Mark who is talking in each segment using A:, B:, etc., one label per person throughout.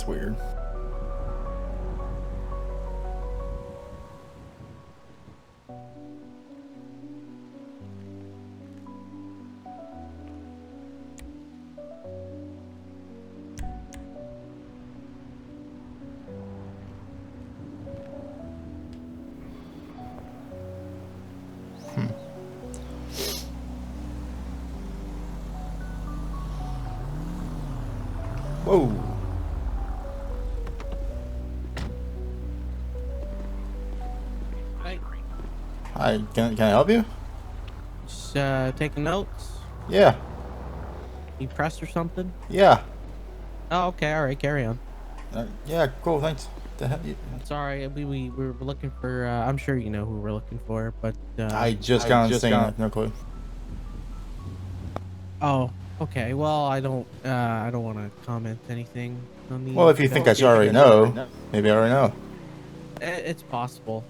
A: That's weird. Whoa.
B: Hi.
A: Hi, can I help you?
B: Just taking notes.
A: Yeah.
B: You pressed or something?
A: Yeah.
B: Oh, okay. All right. Carry on.
A: Yeah, cool, thanks. The hell you...
B: Sorry, we were looking for. I'm sure you know who we're looking for, but
A: I just got on this thing, I have no clue.
B: oh, okay. Well, I don't want to comment anything on the
A: Well, if you think I should already know, maybe I already know.
B: It's possible.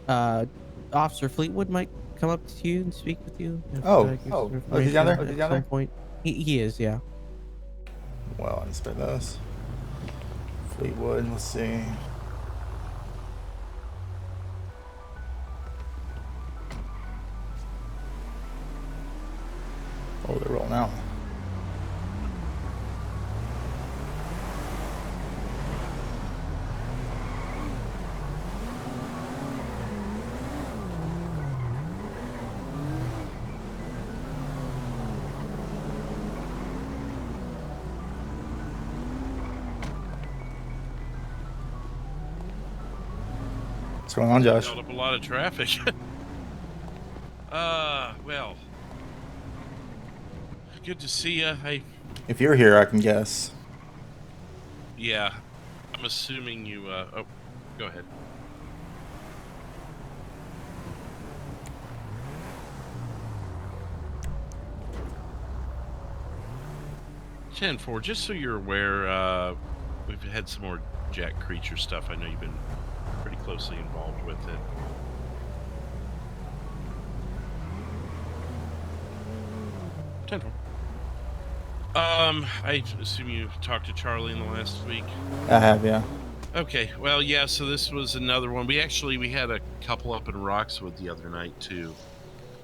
B: Uh, Officer Fleetwood might come up to you and speak with you if
A: Oh.
B: give some
A: Oh, is he down
B: information
A: there?
B: at some point. He is, yeah.
A: Well, I expect those. Fleetwood, let's see. Oh, they're rolling out. What's going on, Josh?
C: Held up a lot of traffic. Well, good to see you.
A: If you're here, I can guess.
C: Yeah, I'm assuming you, oh, go ahead. Ten-4, just so you're aware, we've had some more Jack Creature stuff. I know you've been pretty closely involved with it. Ten-4. I assume you talked to Charlie in the last week?
A: I have, yeah.
C: Okay, well, yeah, so this was another one. We had a couple up in Roxwood the other night, too.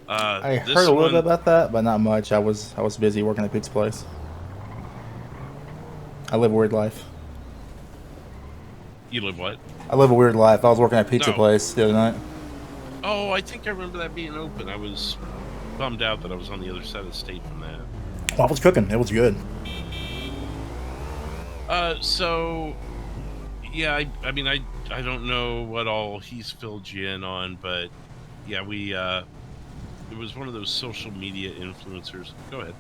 A: I heard a little bit about that, but not much. I was busy working at pizza place. I live a weird life.
C: You live what?
A: I live a weird life. I was working at pizza place the other night.
C: Oh, I think I remember that being open. I was bummed out that I was on the other side of the state from that.
A: Well, I was cooking. It was good.
C: So, yeah, I mean, I don't know what all he's filled you in on, but yeah, it was one of those social media influencers. Go ahead.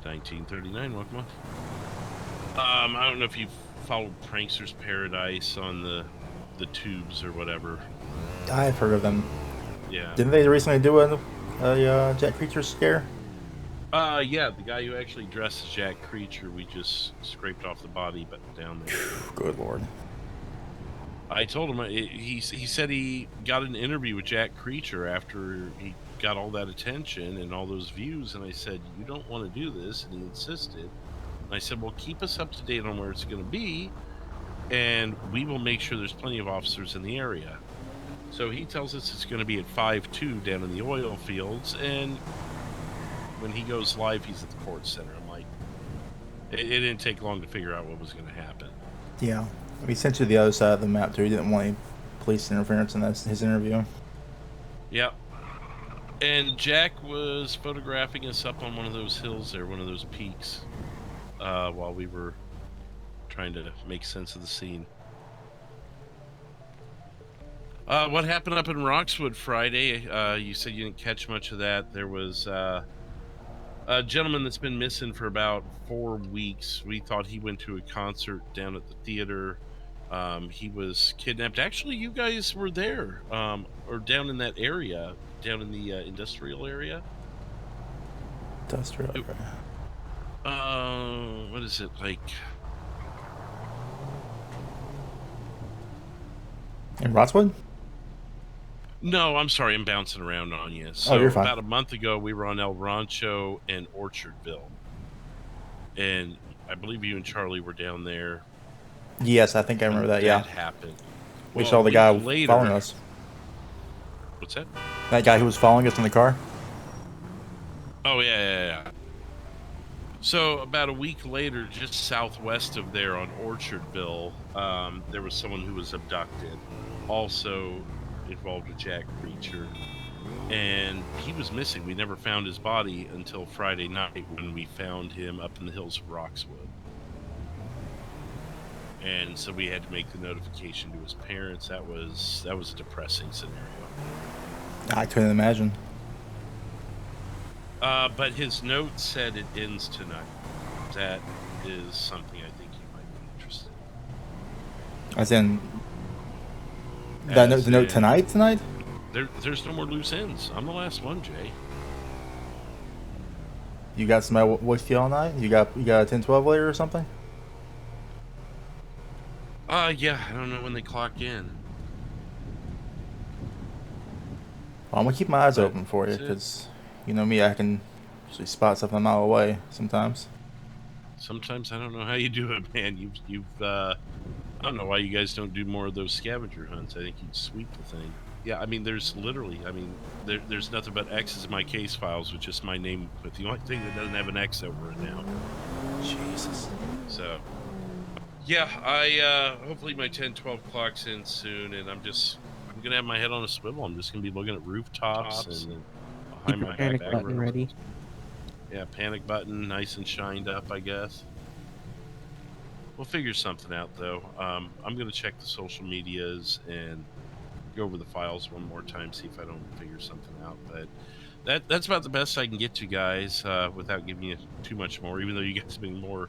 C: 1939, welcome on. I don't know if you followed Prankster's Paradise on the tubes or whatever.
A: I've heard of them.
C: Yeah.
A: Didn't they recently do a Jack Creature scare?
C: Yeah, the guy who actually dressed as Jack Creature, we just scraped off the body, but down there.
A: Good lord.
C: I told him, he said he got an interview with Jack Creature after he got all that attention and all those views, and I said, you don't want to do this, and he insisted. And I said, well, keep us up to date on where it's going to be, and we will make sure there's plenty of officers in the area. So he tells us it's going to be at 5-2 down in the oil fields, and when he goes live, he's at the court center. I'm like, it didn't take long to figure out what was going to happen.
A: Yeah. He sent you the other side of the map, too. He didn't want any police interference in his interview.
C: Yep. And Jack was photographing us up on one of those hills there, one of those peaks, while we were trying to make sense of the scene. What happened up in Roxwood Friday? You said you didn't catch much of that. There was a gentleman that's been missing for about 4 weeks. We thought he went to a concert down at the theater. He was kidnapped. Actually, you guys were there, or down in that area, down in the industrial area.
A: Industrial area.
C: What is it like?
A: In Rotswood?
C: No, I'm sorry, I'm bouncing around on you.
A: Oh, you're
C: So
A: fine.
C: about a month ago, we were on El Rancho and Orchardville, and I believe you and Charlie were down there
A: Yes, I think I
C: when
A: remember that. Yeah,
C: that happened.
A: we
C: Well, a
A: saw the
C: week
A: guy following
C: later,
A: us.
C: what's that?
A: That guy who was following us in the car.
C: Oh yeah. So about a week later, just southwest of there on Orchardville, there was someone who was abducted, also involved with Jack Reacher, and he was missing. We never found his body until Friday night when we found him up in the hills of Roxwood. And so we had to make the notification to his parents. That was a depressing scenario.
A: I couldn't imagine.
C: But his note said it ends tonight. That is something I think you might be interested
A: As in
C: in.
A: that note,
C: As
A: the note
C: in,
A: tonight.
C: there's no more loose ends. I'm the last one, Jay.
A: You got somebody with you all night? You got a 10-12 later or something?
C: Yeah, I don't know when they clock in.
A: Well, I'm gonna keep my eyes
C: But
A: open for you
C: that's it.
A: because you know me, I can usually spot something a mile away sometimes.
C: Sometimes I don't know how you do it, man. I don't know why you guys don't do more of those scavenger hunts. I think you'd sweep the thing. Yeah, I mean, there's nothing but X's in my case files with just my name, but the only thing that doesn't have an X over it now.
A: Jesus.
C: So, yeah, I hopefully my 10-12 clocks in soon, and I'm gonna have my head on a swivel. I'm just gonna be looking at rooftops and
B: Keep
C: behind
B: your
C: my
B: panic
C: back
B: button
C: roads.
B: ready.
C: Yeah, panic button, nice and shined up, I guess. We'll figure something out, though. I'm going to check the social medias and go over the files one more time, see if I don't figure something out. But that's about the best I can get you guys without giving you too much more, even though you guys have been more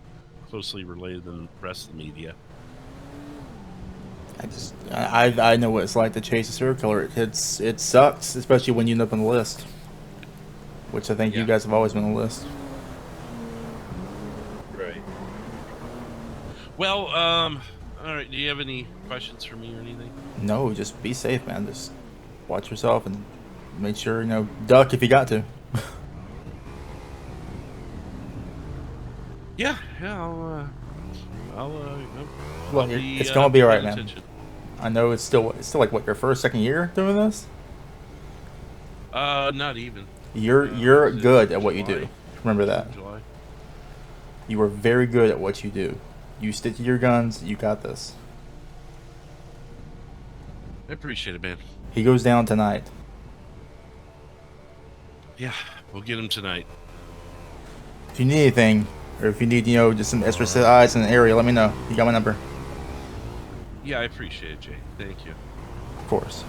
C: closely related than the rest of the media.
A: I know what it's like to chase a serial killer. It sucks, especially when you end up on the list, which I think you
C: Yeah.
A: guys have always been on the list.
C: Right. Well, all right. Do you have any questions for me or anything?
A: No, just be safe, man. Just watch yourself and make sure duck if you got to.
C: Yeah, I'll
A: Well,
C: be
A: it's gonna be alright,
C: paying
A: man.
C: attention.
A: I know it's still like what, your first, second year doing this.
C: Not even.
A: You're
C: Was it
A: good at what you
C: July?
A: do. Remember that.
C: June, July.
A: You are very good at what you do. You stick to your guns. You got this.
C: I appreciate it, man.
A: He goes down tonight.
C: Yeah, we'll get him tonight.
A: If you need anything, or if you need just some extra set eyes in the area, let me know. You got my number,
C: Yeah, I appreciate it, Jay. Thank you.
A: of course.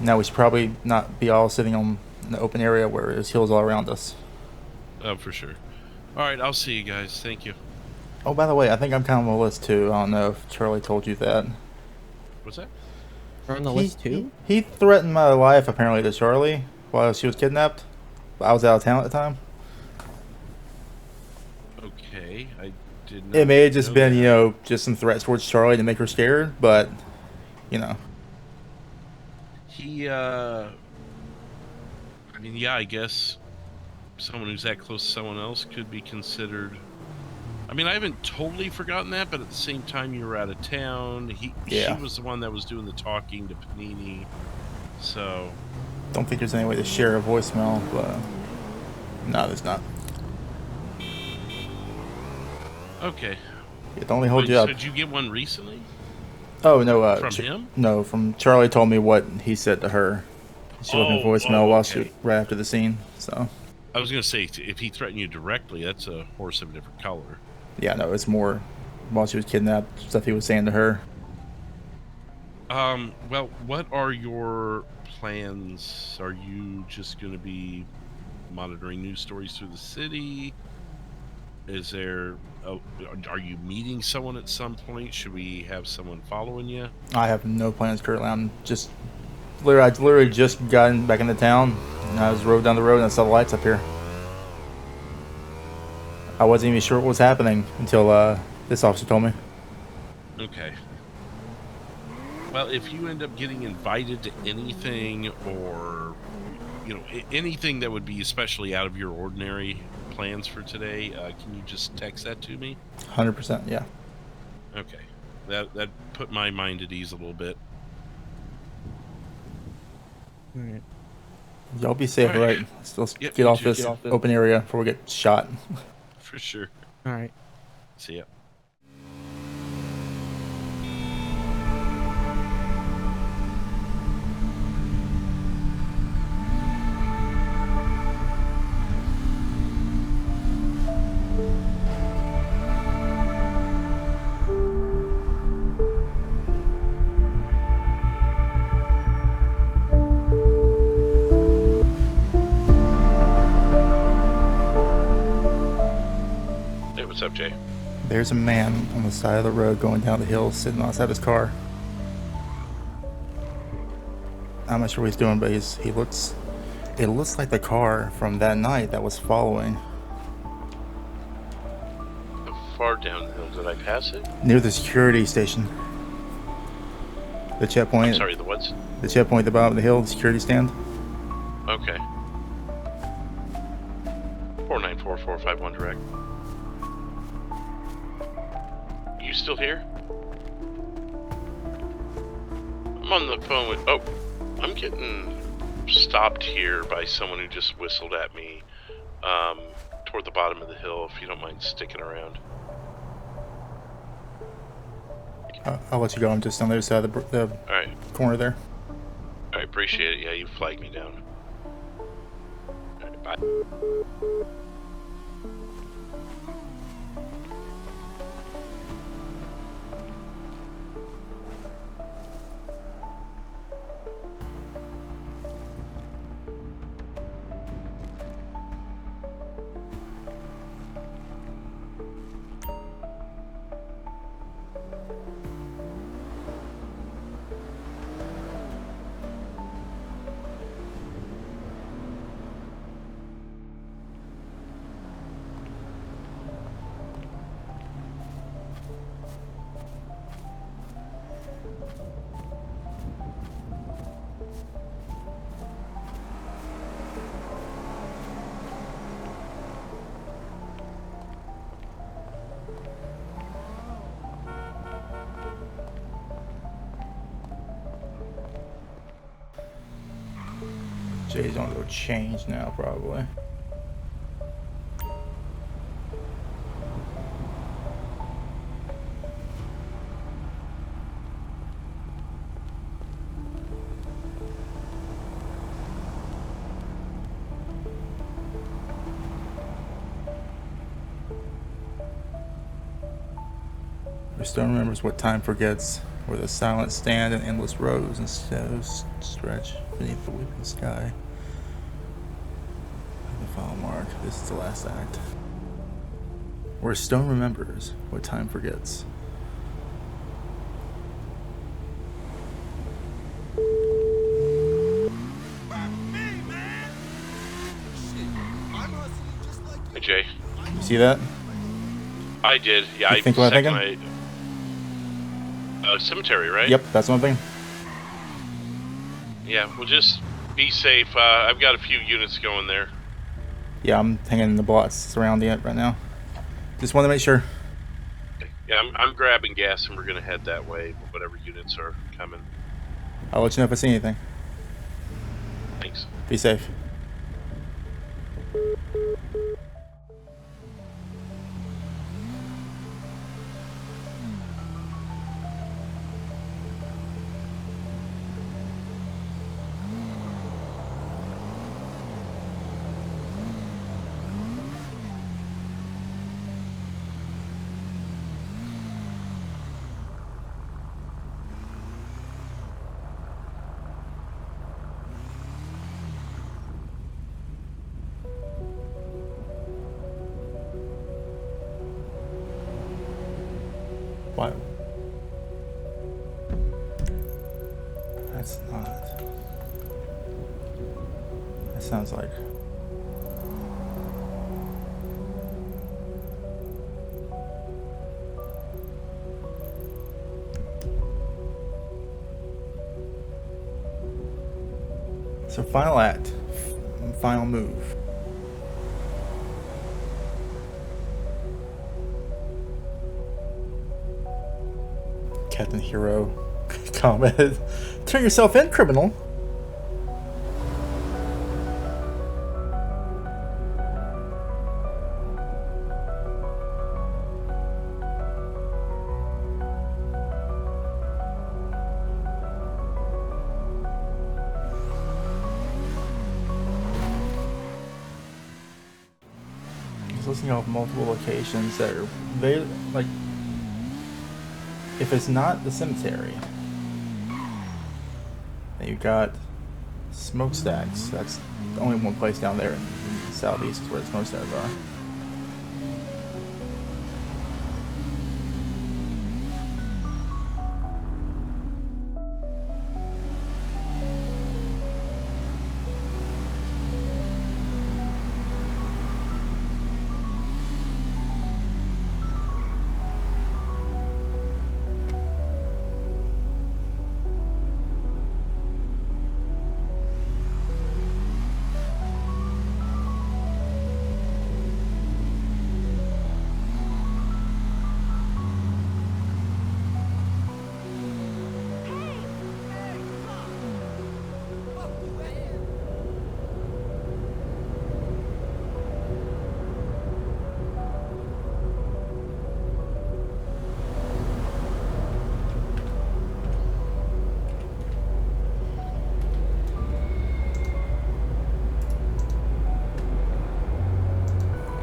A: Now we should probably not be all sitting on an open area where there's hills all around us.
C: Oh, for sure. All right, I'll see you guys. Thank you.
A: Oh, by the way, I think I'm kind of on the list too. I don't know if Charlie told you that.
C: What's that?
B: We're on the
A: He,
B: list too.
A: he threatened my life apparently to Charlie while she was kidnapped. I was out of town at the time.
C: Okay, I did not.
A: It may have just
C: know
A: been,
C: that.
A: just some threats towards Charlie to make her scared, but, you know.
C: He, I mean, yeah, I guess someone who's that close to someone else could be considered. I mean, I haven't totally forgotten that, but at the same time, you were out of town. She
A: Yeah.
C: was the one that was doing the talking to Panini. So,
A: Don't think there's any way to share a voicemail, but no, there's not.
C: okay.
A: It only holds
C: Wait,
A: you
C: so
A: up.
C: did you get one recently
A: Oh no,
C: from him?
A: no, from Charlie told me what he said to her. She left me a voicemail while
C: Okay.
A: right after the scene. So
C: I was gonna say if he threatened you directly, that's a horse of a different color.
A: yeah, no, it's more while she was kidnapped, stuff he was saying to her.
C: Well, what are your plans? Are you just gonna be monitoring news stories through the city? Is there? Oh, are you meeting someone at some point? Should we have someone following you?
A: I have no plans currently. I'm just I literally just gotten back into town, and I was rode down the road and I saw the lights up here. I wasn't even sure what was happening until this officer told me.
C: Okay. Well, if you end up getting invited to anything, or anything that would be especially out of your ordinary plans for today, can you just text that to me?
A: 100%. Yeah.
C: Okay, that put my mind at ease a little bit.
B: All right.
A: Y'all be safe,
C: All right.
A: right? Let's
C: Yep,
A: get
C: you
A: off
C: too.
A: this open area before we get shot.
C: For sure.
B: All right.
C: See ya. Hey, what's up, Jay?
A: There's a man on the side of the road going down the hill, sitting outside his car. I'm not sure what he's doing, but he looks. It looks like the car from that night that was following.
C: How far downhill did I pass it?
A: Near the security station. The checkpoint.
C: I'm sorry, the what?
A: The checkpoint at the bottom of the hill, the security stand.
C: Okay. 494-451 direct. You still here? I'm on the phone with... Oh, I'm getting stopped here by someone who just whistled at me toward the bottom of the hill, if you don't mind sticking around.
A: I'll let you go. I'm just on the other side of the
C: All right.
A: corner there.
C: All right, appreciate it. Yeah, you flagged me down. All right, bye.
A: Jay's gonna go change now, probably. JStorm remembers what time forgets, where the silent stand and endless rows and shadows stretch beneath the weeping sky. The final mark. This is the last act. Where stone remembers what time forgets.
C: Hey, Jay.
A: You see that?
C: I did. Yeah,
A: You think what I'm
C: thinking? Cemetery, right?
A: Yep, that's one thing.
C: Yeah, well, just be safe. I've got a few units going there.
A: Yeah, I'm hanging in the blocks surrounding it right now. Just want to make sure.
C: Yeah, I'm grabbing gas and we're gonna head that way. Whatever units are coming.
A: I'll let you know if I see anything.
C: Thanks.
A: Be safe. What? That's not. That sounds like. So final act, final move. Captain Hero commented, "Turn yourself in, criminal." Just listing off multiple locations that are very, like, if it's not the cemetery, then you've got smokestacks. That's the only one place down there in the southeast where the smokestacks are.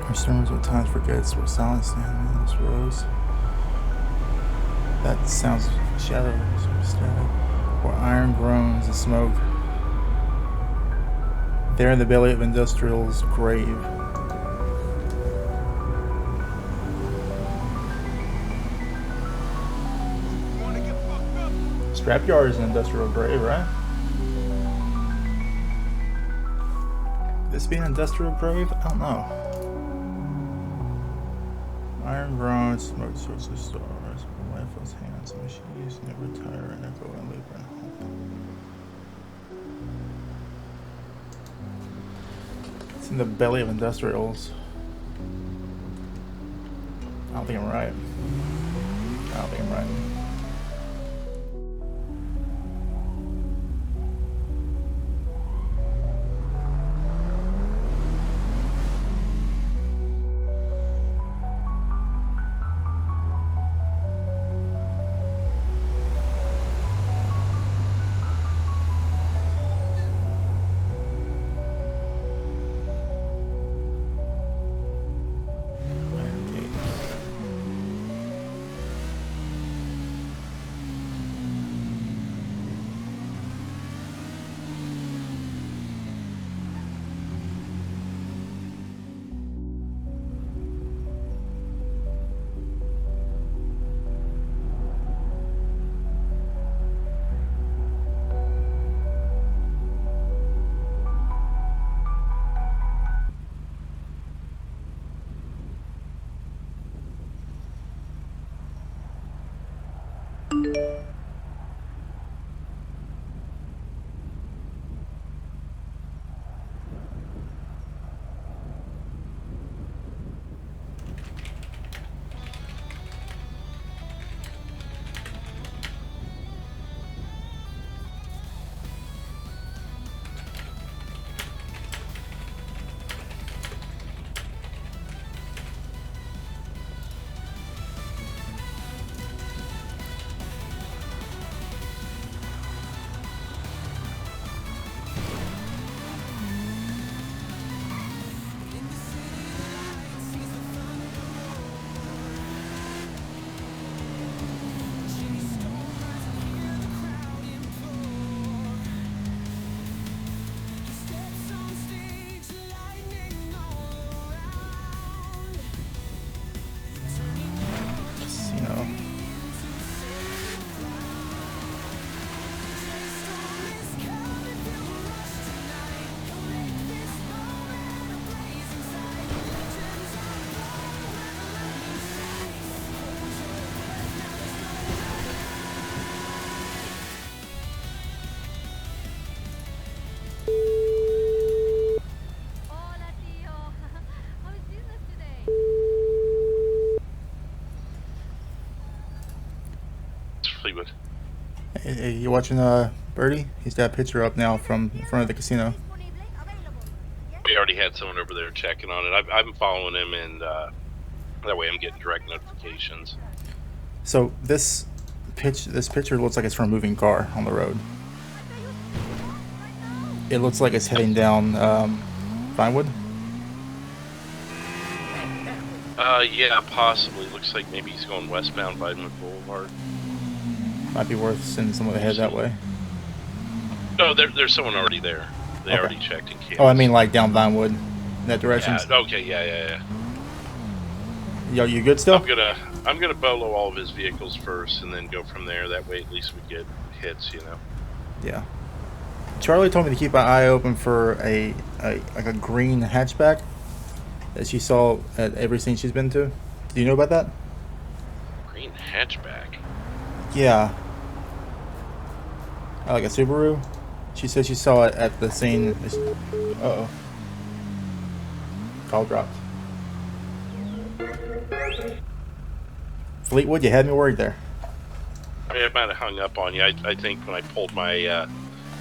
A: Our storms at times forgets where silence stands rose. That sounds shadows, static, where iron groans and smoke. There in the belly of industrial's grave. Scrapyard is an industrial grave, right? This be an industrial grave? I don't know. Iron groans, smoke sorts of stars, rifles, hands, machines, never tire, and echo and labor and hope. It's in the belly of industrials. I don't think I'm right. I don't think I'm right. Hey, you watching Birdie? He's got a picture up now from in front of the casino.
C: We already had someone over there checking on it. I'm following him, and that way I'm getting direct notifications.
A: So this picture looks like it's from a moving car on the road. It looks like it's heading down Vinewood.
C: Yeah, possibly. Looks like maybe he's going westbound Vinewood Boulevard.
A: Might be worth sending someone to head that way.
C: No, there's someone already there. They
A: Okay.
C: already checked in case.
A: Oh, I mean like down Vinewood, in that direction.
C: Yeah, okay, yeah.
A: Yo, you good still?
C: I'm gonna bolo all of his vehicles first, and then go from there. That way, at least we get hits, you know.
A: Yeah. Charlie told me to keep my eye open for a green hatchback that she saw at every scene she's been to. Do you know about that?
C: Green hatchback.
A: Yeah. Like a Subaru. She said she saw it at the scene. Uh-oh. Call dropped. Fleetwood, you had me worried there.
C: I mean, I might have hung up on you. I think when I pulled my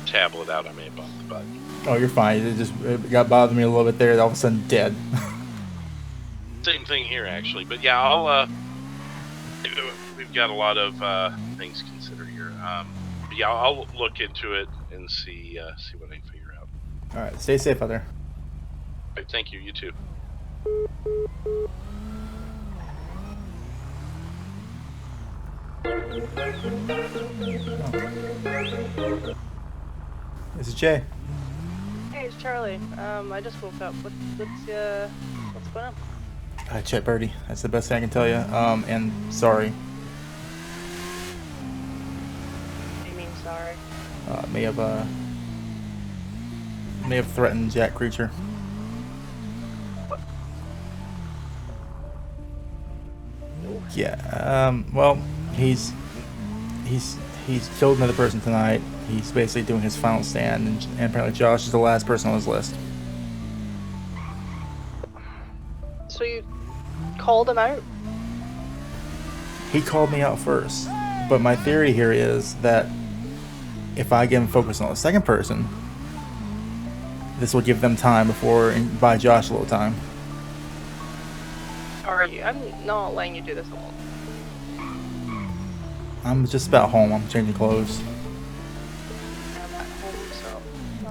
C: tablet out, I may have bumped the button.
A: Oh, you're fine. It got bothering me a little bit there. All of a sudden, dead.
C: Same thing here, actually. But yeah, I'll. We've got a lot of things to consider here. But yeah, I'll look into it and see what I can figure out.
A: All right, stay safe out there.
C: All right, thank you. You too.
A: This is Jay.
D: Hey, it's Charlie. I just woke up. What's going on?
A: Chet Birdie. That's the best thing I can tell you. And sorry.
D: What do you mean, sorry?
A: May have threatened Jack Creature. Yeah. Well, he's killed another person tonight. He's basically doing his final stand, and apparently Josh is the last person on his list.
D: So you called him out?
A: He called me out first, but my theory here is that if I get him focused on the second person, this will give them time and buy Josh a little time.
D: Are you? I'm not letting you do this alone.
A: I'm just about home. I'm changing clothes.
D: I'm at home, so.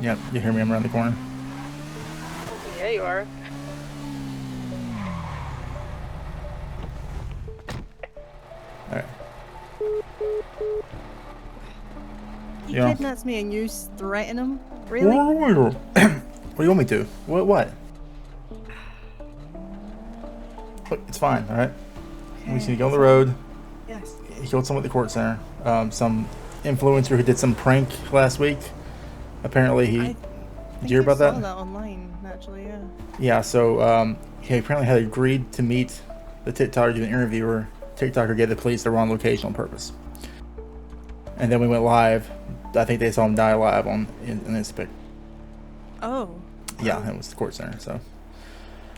A: Yep, you hear me? I'm around the corner.
D: Yeah, you are.
A: All right.
E: He
A: Yeah.
E: kidnaps me and you threaten him? Really?
A: What do you want me to? What? Look, it's fine, alright? We just need to go on the road.
E: Yes.
A: He killed someone at the court center. Some influencer who did some prank last week. Apparently he... Did you hear about
E: I saw
A: that?
E: that online, actually, yeah.
A: Yeah, so he apparently had agreed to meet the TikToker to do an interview where TikToker gave the police the wrong location on purpose. And then we went live. I think they saw him die live in this pic.
E: Oh.
A: Yeah, it was the court center, so.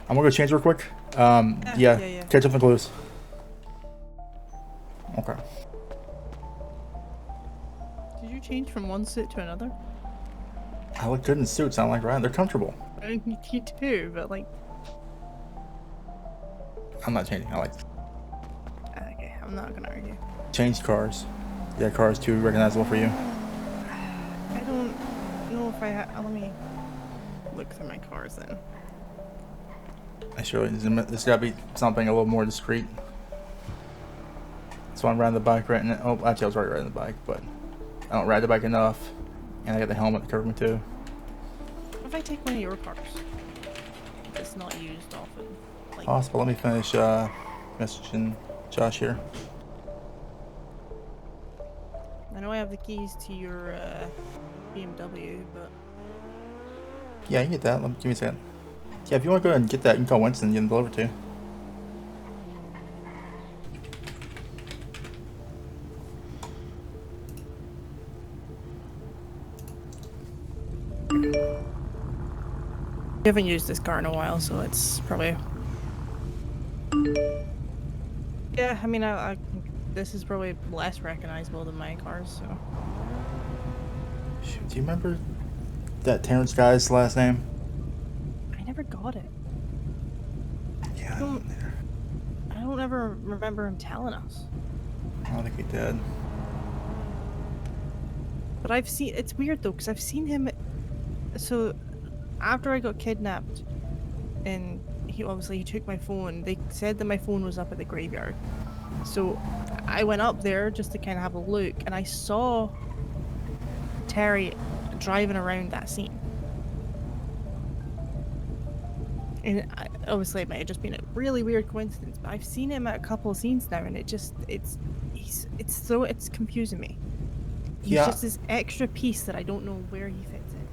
A: I'm gonna go change real quick. Yeah,
E: yeah.
A: catch up on the clues. Okay.
E: Did you change from one suit to another?
A: I look good in suits. I like Ryan. They're comfortable.
E: You do, but like...
A: I'm not changing. I like
E: Okay, I'm not gonna argue.
A: changed cars. Yeah, cars too recognizable for you.
E: I don't know if I have... Let me look through my cars then.
A: I surely there's gotta be something a little more discreet. So I'm riding the bike right now. Oh, actually I was already riding the bike, but I don't ride the bike enough, and I got the helmet to cover me too.
E: What if I take one of your cars? It's not used often. Like,
A: Possible. Let me finish messaging Josh here.
E: I know I have the keys to your BMW, but...
A: Yeah, you can get that. Give me a second. Yeah, if you want to go ahead and get that, you can call Winston and get him delivered to you.
E: I haven't used this car in a while, so it's probably... Yeah, I mean, I can this is probably less recognizable than my cars, so.
A: Shoot, do you remember that Terrence guy's last name?
E: I never got it.
A: Yeah,
E: I don't ever remember him telling us.
A: I don't think he did.
E: But I've seen, it's weird though, because I've seen him, so after I got kidnapped, and he took my phone, they said that my phone was up at the graveyard. So I went up there just to kind of have a look, and I saw Terry driving around that scene. And obviously it might have just been a really weird coincidence, but I've seen him at a couple of scenes now, and it's confusing me. He's just this extra piece that I don't know where he fits in.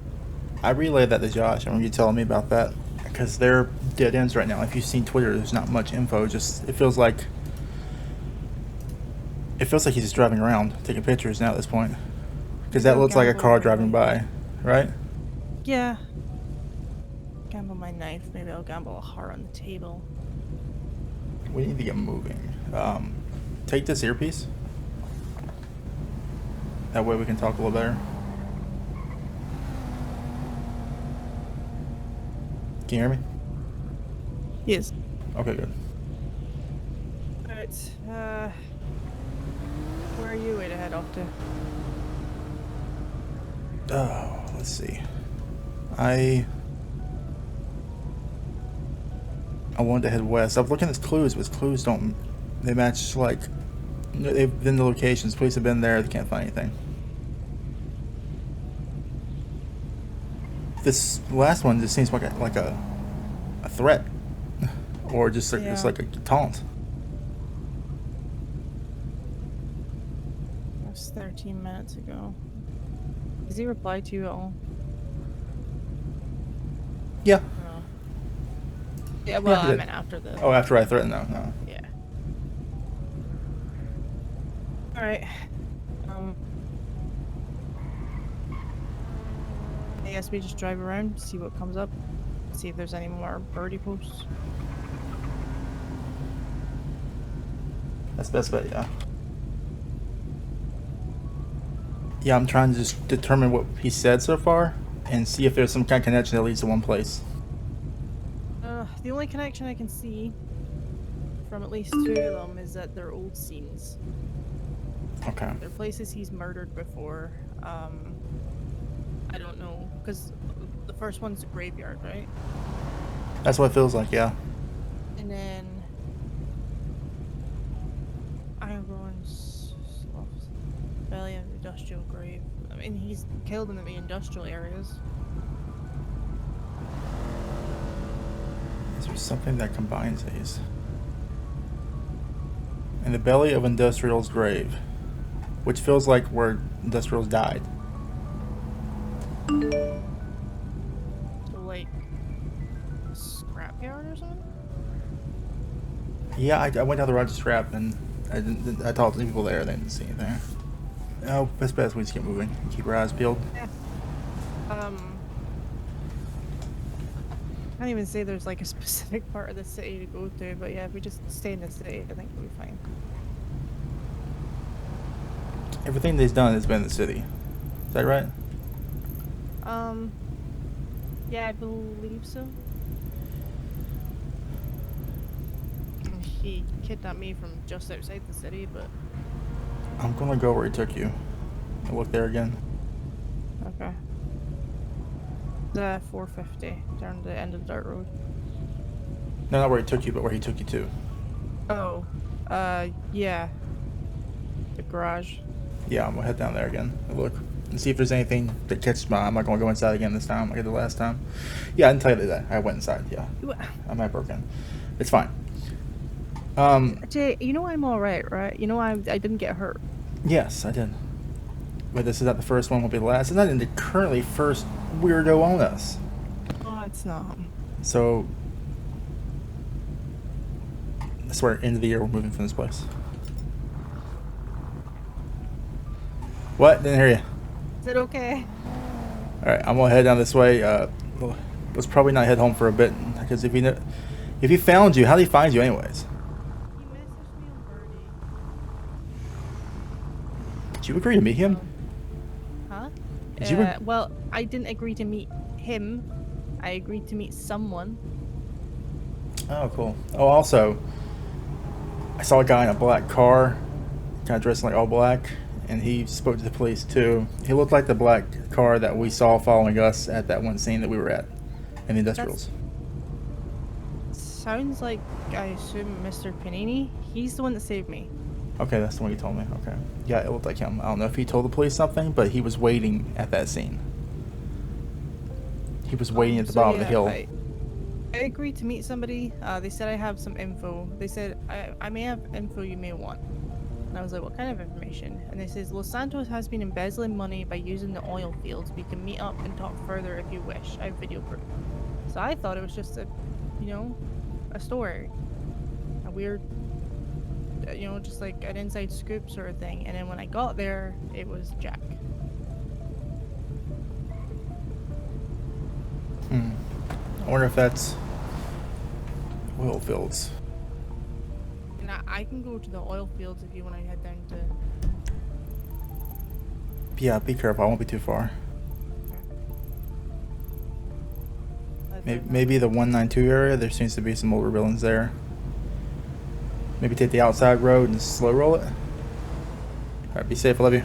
A: I relayed that to Josh. I remember you telling me about that, because they're dead ends right now. If you've seen Twitter, there's not much info. Just it feels like he's just driving around taking pictures now at this point, because that looks like a car driving by, right?
E: Yeah. Gamble my knife. Maybe I'll gamble a heart on the table.
A: We need to get moving. Take this earpiece. That way we can talk a little better. Can you hear me?
E: Yes.
A: Okay, good.
E: Alright, where are you way to head off to?
A: Oh, let's see. I wanted to head west. I'm looking at clues, but clues don't. They match like they've been the locations. Police have been there. They can't find anything. This last one just seems like a threat, or just like, it's like a taunt.
E: That was 13 minutes ago. Does he reply to you at all?
A: Yeah.
E: No. Yeah, well,
A: Yeah,
E: I meant after the...
A: Oh, after I threatened, no.
E: Yeah. Alright. I guess we just drive around, see what comes up, see if there's any more birdie posts.
A: That's the best bet, yeah. Yeah, I'm trying to just determine what he said so far and see if there's some kind of connection that leads to one place.
E: The only connection I can see from at least 2 of them is that they're old scenes.
A: Okay.
E: They're places he's murdered before. I don't know, because the first one's a graveyard, right?
A: That's what it feels like, yeah.
E: And then Ironbone's Belly of Industrial Grave. I mean, he's killed them in the industrial areas.
A: Is there something that combines these? In the belly of Industrial's grave, which feels like where Industrial's died.
E: So, like, scrapyard or something?
A: Yeah, I went down the road to scrap and I talked to the people there. They didn't see anything. No, best bet is we just get moving and keep our eyes peeled.
E: Yeah. I can't even say there's like a specific part of the city to go to, but yeah, if we just stay in the city, I think we'll be fine.
A: Everything they've done has been in the city. Is that right?
E: Yeah, I believe so. He kidnapped me from just outside the city, but...
A: I'm gonna go where he took you. I'll look there again.
E: Okay. The 450, down the end of the dirt road.
A: No, not where he took you, but where he took you to.
E: Oh, yeah. The garage.
A: Yeah, I'm gonna head down there again and look and see if there's anything that catches my eye. I'm not gonna go inside again this time like I did the last time. Yeah, I didn't tell you that. I went inside, yeah. I might broke in. It's fine.
E: Jay, you know I'm alright, right? You know I didn't get hurt.
A: Yes, I did. But this is not the first one, will be the last. It's not in the currently first weirdo on us.
E: Oh, it's not.
A: So, I swear, end of the year we're moving from this place. What? Didn't hear you.
E: Is it okay?
A: Alright, I'm gonna head down this way. Let's probably not head home for a bit, because if he found you, how did he find you anyways?
E: He messaged me on Birdie.
A: Did you agree to meet him?
E: Huh?
A: Did you?
E: Well, I didn't agree to meet him. I agreed to meet someone.
A: Oh, cool. Oh, also, I saw a guy in a black car, kind of dressed like all black, and he spoke to the police too. He looked like the black car that we saw following us at that one scene that we were at in the industrials.
E: Sounds like, I assume, Mr. Panini. He's the one that saved me.
A: Okay, that's the one you told me. Okay. Yeah, it looked like him. I don't know if he told the police something, but he was waiting at that scene. He was waiting at the bottom of the hill.
E: I agreed to meet somebody. They said I have some info. They said I may have info you may want. And I was like, what kind of information? And they says, Los Santos has been embezzling money by using the oil fields. We can meet up and talk further if you wish. I have video proof. So I thought it was just a, you know, a story. A weird, you know, just like an inside scoop sort of thing. And then when I got there, it was Jack.
A: I wonder if that's oil fields.
E: And I can go to the oil fields if you want to head down to...
A: Yeah, be careful. I won't be too far. Maybe the 192 area. There seems to be some older villains there. Maybe take the outside road and slow roll it. Alright, be safe. I love you.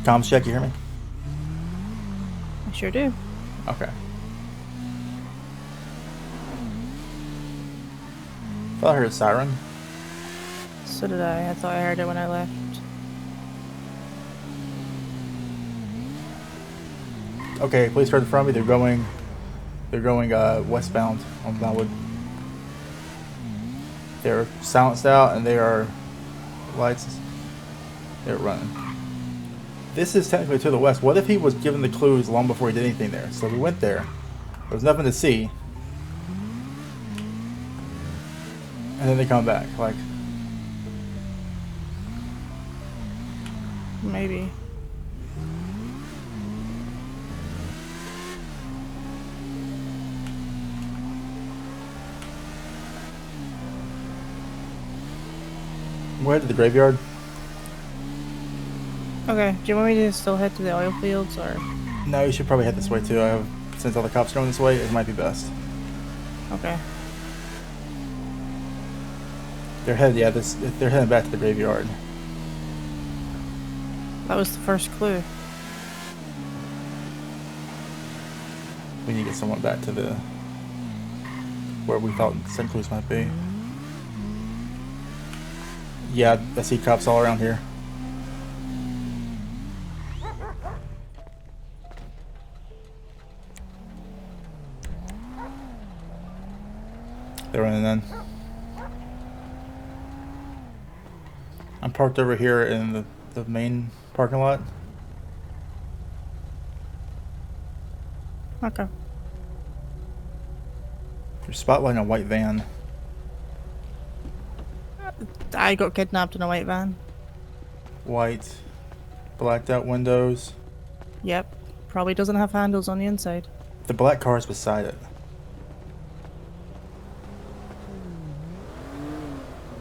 A: Comms check, you hear me?
E: I sure do.
A: Okay. Thought I heard a siren.
E: So did I. I thought I heard it when I left.
A: Okay, police heard in front of me. They're going westbound on Glenwood. They're silenced out and they are lights. They're running. This is technically to the west. What if he was given the clues long before he did anything there? So we went there. There was nothing to see. And then they come back. Like,
E: Maybe.
A: we'll head to the graveyard.
E: Okay, do you want me to still head to the oil fields or?
A: No, you should probably head this way too. Since all the cops are going this way, it might be best.
E: Okay.
A: They're heading back to the graveyard.
E: That was the first clue.
A: We need to get someone back to where we thought some clues might be. Yeah, I see cops all around here. They're running in. I'm parked over here in the main parking lot.
E: Okay.
A: They're spotlighting a white van.
E: I got kidnapped in a white van.
A: White, blacked out windows.
E: Yep. Probably doesn't have handles on the inside.
A: The black car is beside it.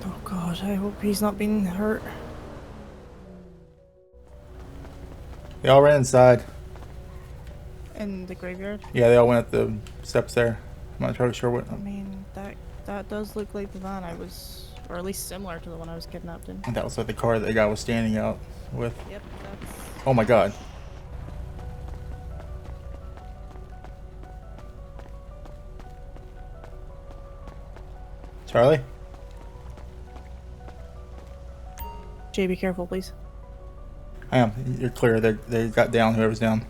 E: Oh god, I hope he's not been hurt.
A: They all ran inside.
E: In the graveyard?
A: Yeah, they all went up the steps there. I'm not entirely sure what.
E: I mean, that does look like the van I was, or at least similar to the one I was kidnapped in.
A: That was like the car that the guy was standing out with.
E: Yep, that's...
A: Oh my god. Charlie?
E: Jay, be careful, please.
A: I am. You're clear. They got down. Whoever's down.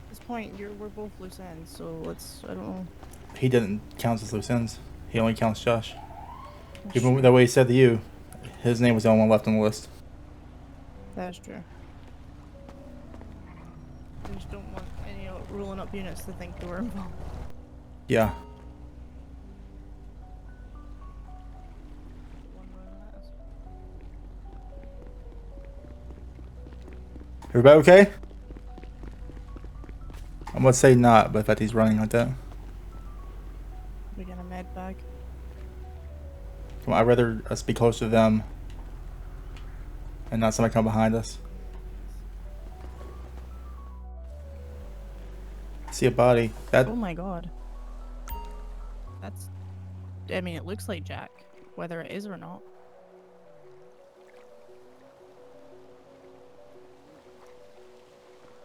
E: At this point, we're both loose ends, so let's, I don't know.
A: He didn't count as loose ends. He only counts Josh.
E: That's
A: Even
E: true.
A: the way he said to you, his name was the only one left on the list.
E: That's true. I just don't want any rolling up units to think they were involved.
A: Yeah. Everybody okay? I'm gonna say not, but I bet he's running like that.
E: We got a med bag.
A: Come on, I'd rather us be close to them and not somebody come behind us. I see a body. That
E: Oh my god. That's. I mean, it looks like Jack, whether it is or not.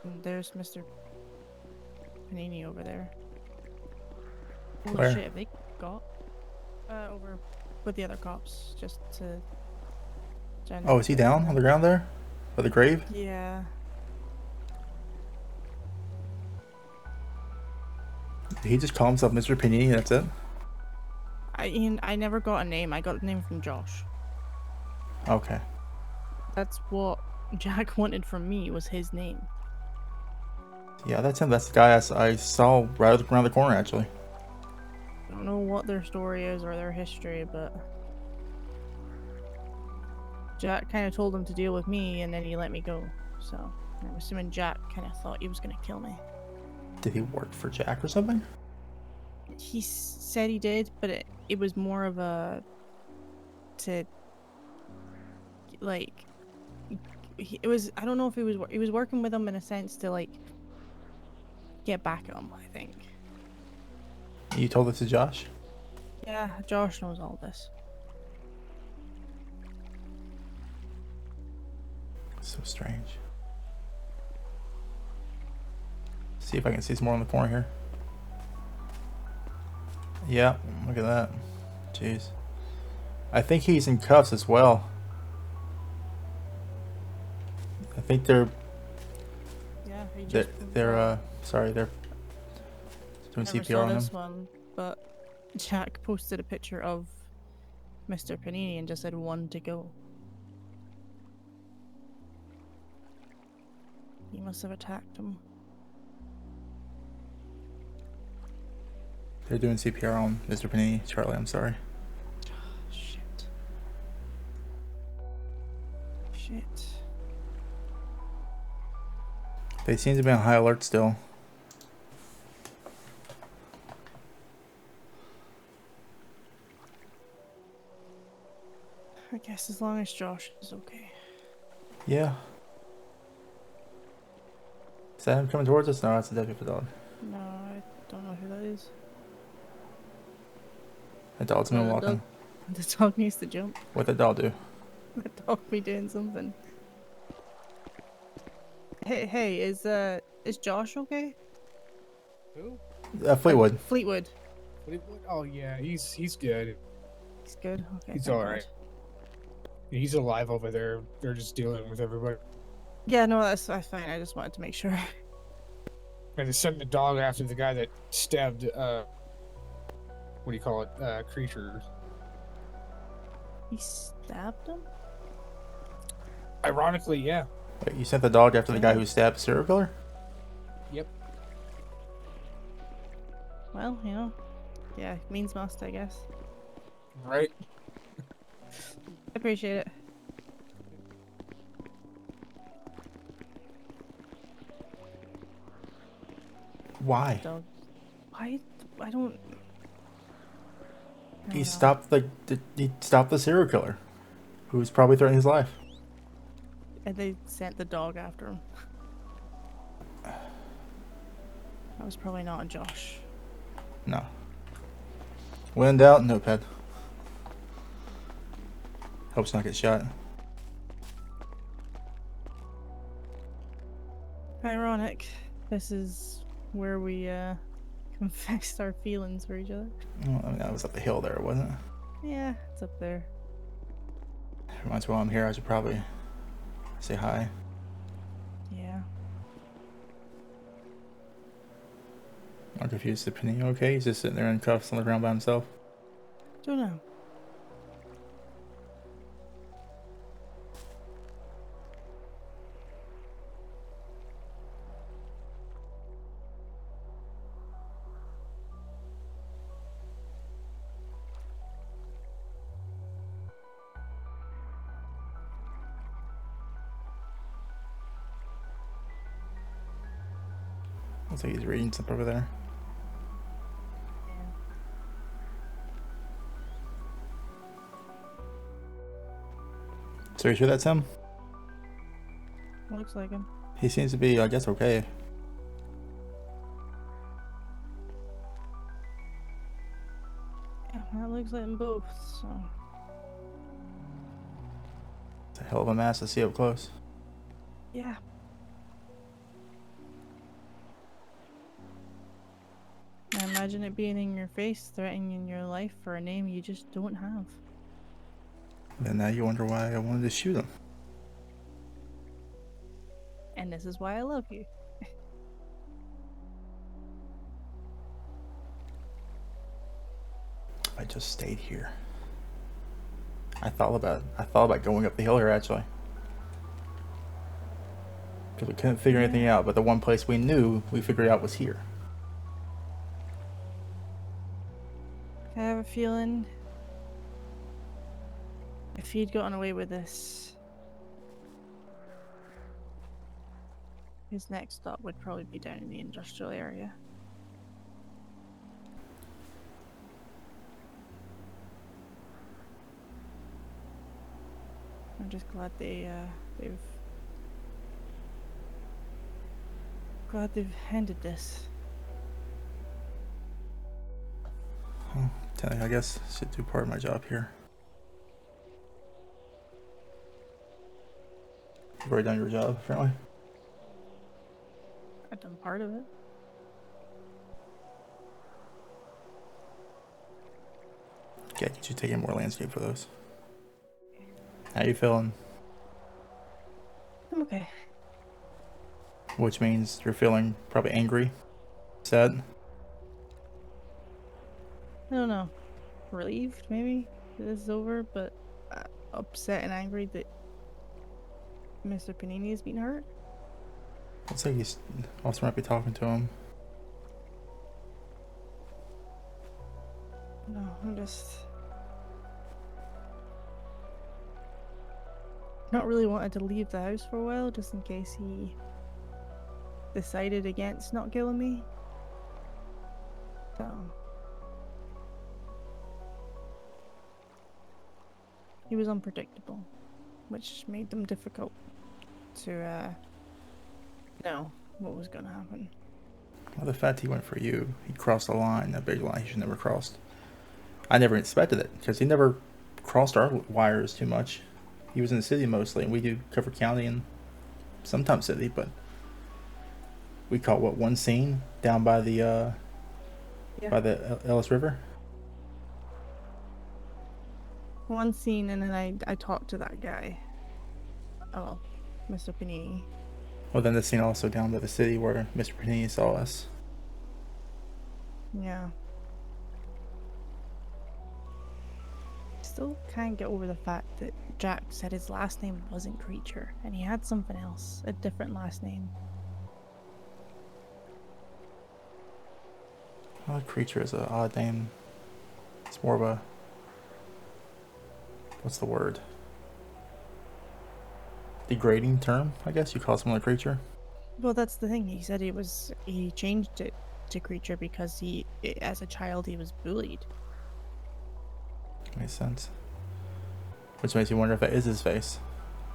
E: And there's Mr. Panini over there. Holy
A: Where?
E: shit, have they got? Over with the other cops, just to.
A: Oh, is he down on the ground there? By the grave?
E: Yeah.
A: Did he just call himself Mr. Panini and that's it?
E: I never got a name. I got the name from Josh.
A: Okay.
E: That's what Jack wanted from me, was his name.
A: Yeah, that's him. That's the guy I saw right around the corner, actually.
E: I don't know what their story is or their history, but Jack kind of told him to deal with me, and then he let me go. So I'm assuming Jack kind of thought he was gonna kill me.
A: Did he work for Jack or something?
E: He said he did, but it was more of a to like it was. I don't know if he was working with him in a sense to like get back at him. I think.
A: You told this to Josh?
E: Yeah, Josh knows all this.
A: So strange. See if I can see some more in the corner here. Yeah, look at that. Jeez. I think he's in cuffs as well. I think they're
E: Yeah, he
A: they're
E: just
A: they're sorry, they're doing
E: never
A: CPR
E: saw
A: on him.
E: this one, but Jack posted a picture of Mr. Panini and just said 1 to go. He must have attacked him.
A: They're doing CPR on Mr. Panini. Charlie, I'm sorry.
E: Shit. Shit.
A: They seem to be on high alert still.
E: I guess as long as Josh is okay.
A: Yeah. Is that him coming towards us? No, that's a deputy dog.
E: No, I don't know who that is.
A: The dog's been
E: Well,
A: walking.
E: The dog needs to jump.
A: What'd the dog do?
E: The dog be doing something. Hey, is Josh okay?
F: Who?
A: Fleetwood.
E: Fleetwood.
F: Oh yeah, he's good.
E: He's good. Okay.
F: He's
E: thank
F: all right.
E: God.
F: He's alive over there. They're just dealing with everybody.
E: Yeah, no, that's fine. I just wanted to make sure.
F: And they sent the dog after the guy that stabbed what do you call it? Creature.
E: He stabbed him?
F: Ironically, yeah.
A: Wait, you sent the dog after the guy who stabbed the serial killer?
F: Yep.
E: Well, you know. Yeah, means must, I guess.
F: Right.
E: I appreciate it.
A: Why?
E: Dog. Why? I don't. I
A: He
E: don't
A: stopped he stopped the serial killer, who was probably threatening his life.
E: And they sent the dog after him. That was probably not Josh.
A: No. When in doubt, no pet. Hopes not get shot.
E: Ironic. This is where we confessed our feelings for each other.
A: Well, I mean, that was up the hill there, wasn't it?
E: Yeah, it's up there.
A: Reminds me while I'm here, I should probably say hi.
E: Yeah.
A: I'm confused. Is Penny okay? He's just sitting there in cuffs on the ground by himself.
E: Don't know.
A: Looks like he's reading something over there. So you sure that's him?
E: Looks like him.
A: He seems to be, I guess, okay.
E: Yeah, that looks like them both, so.
A: It's a hell of a mass to see up close.
E: Yeah. I imagine it being in your face, threatening your life for a name you just don't have.
A: And now you wonder why I wanted to shoot him.
E: And this is why I love you.
A: I just stayed here. I thought about going up the hill here actually. Because we couldn't figure anything out, but the one place we knew we figured out was here.
E: I have a feeling if he'd gotten away with this, his next stop would probably be down in the industrial area. I'm just glad they've ended this.
A: I guess should do part of my job here. You've already done your job, apparently.
E: I've done part of it.
A: Yeah, get you taking more landscape for those. How you feeling?
E: I'm okay.
A: Which means you're feeling probably angry, sad.
E: I don't know. Relieved, maybe, that this is over, but upset and angry that Mr. Panini has been hurt.
A: Looks like he's also might be talking to him.
E: No, I'm just not really wanted to leave the house for a while, just in case he decided against not killing me. So he was unpredictable, which made them difficult to know what was going to happen.
A: Well, the fact he went for you, he crossed a line, a big line he should never crossed. I never expected it, because he never crossed our wires too much. He was in the city mostly, and we do cover county and sometimes city, but we caught, what, one scene down by the Ellis River?
E: One scene, and then I talked to that guy. Oh, Mr. Panini.
A: Well, then the scene also down by the city where Mr. Panini saw us.
E: Yeah. Still can't get over the fact that Jack said his last name wasn't Creature, and he had something else, a different last name.
A: Well, Creature is an odd name. It's more of a... what's the word? Degrading term, I guess. You call someone a creature.
E: Well, that's the thing. He said he changed it to Creature because as a child, he was bullied.
A: Makes sense. Which makes you wonder if that is his face.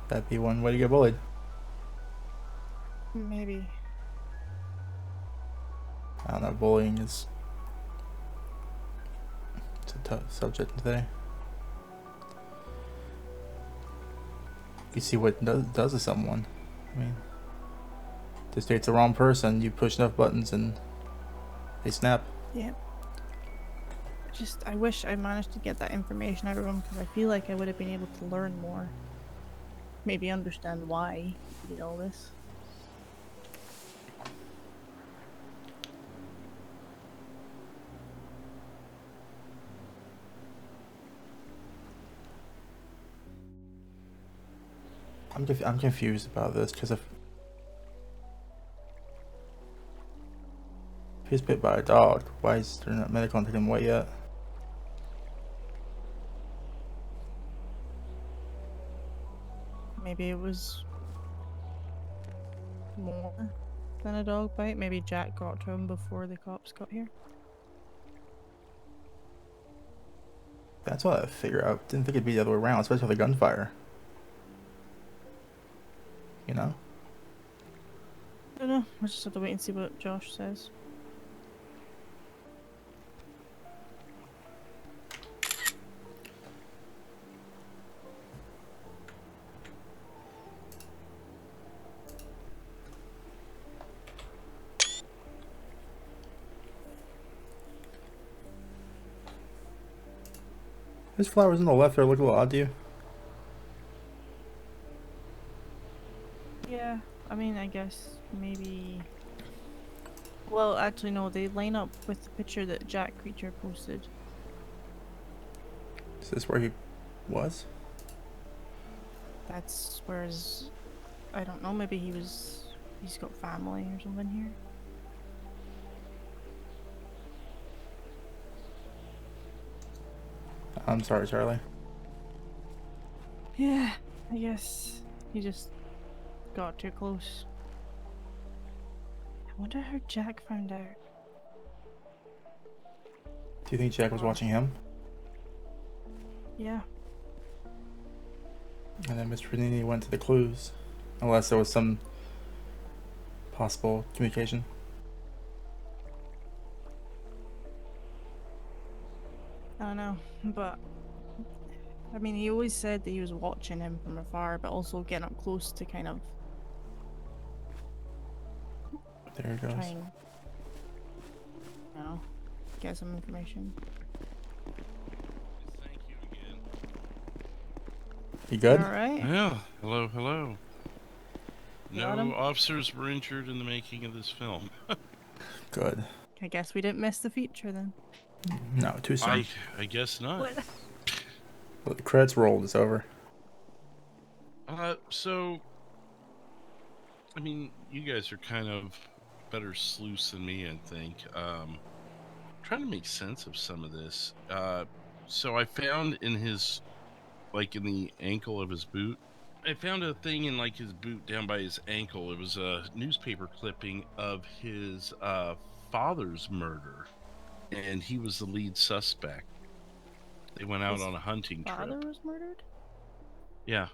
A: That'd be one way to get bullied.
E: Maybe.
A: I don't know, bullying is... it's a tough subject today. You see what it does to someone. I mean, just dates the wrong person, you push enough buttons and they snap.
E: Yeah. I wish I managed to get that information out of him, because I feel like I would have been able to learn more. Maybe understand why he did all this.
A: I'm confused about this, because if he's bit by a dog, why is there not medical taking him away yet?
E: Maybe it was more than a dog bite. Maybe Jack got to him before the cops got here.
A: That's what I figure out. Didn't think it'd be the other way around, especially with the gunfire. You know.
E: I don't know. We'll just have to wait and see what Josh says.
A: Those flowers on the left there look a little odd to you.
E: Yeah, I mean, I guess maybe. Well, actually, no, they line up with the picture that Jack Creature posted.
A: Is this where he was?
E: That's whereas, I don't know, maybe he's got family or something here.
A: I'm sorry, Charlie.
E: Yeah, I guess he just got too close. I wonder how Jack found out.
A: Do you think Jack was watching him?
E: Yeah.
A: And then Mr. Panini went to the clues. Unless there was some possible communication.
E: I don't know, but I mean, he always said that he was watching him from afar, but also getting up close to kind of
A: There it
E: try
A: goes.
E: and, you know, get some information.
C: Thank you again.
A: You good?
E: Alright.
C: Yeah. Hello, hello.
E: Got him?
C: No officers were injured in the making of this film.
A: Good.
E: I guess we didn't miss the feature then.
A: No, too soon.
C: I guess not.
E: What?
A: Well, the credits rolled. It's over.
C: So, I mean, you guys are kind of better sleuths than me, I think. Trying to make sense of some of this. So I found in his, like in the ankle of his boot, I found a thing in like his boot down by his ankle. It was a newspaper clipping of his father's murder, and he was the lead suspect. They went out
E: His
C: on a hunting
E: Father
C: trip.
E: was murdered?
C: Yeah.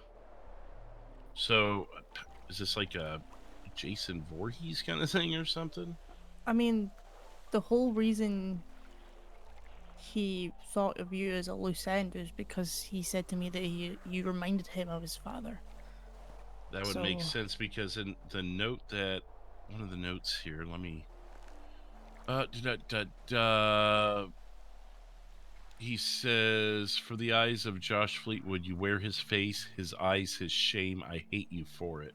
C: So, is this like a Jason Voorhees kind of thing or something?
E: I mean, the whole reason he thought of you as a loose end was because he said to me that you reminded him of his father.
C: That would make
E: So-
C: sense because in the note that one of the notes here, let me. He says, "For the eyes of Josh Fleetwood, you wear his face, his eyes, his shame. I hate you for it.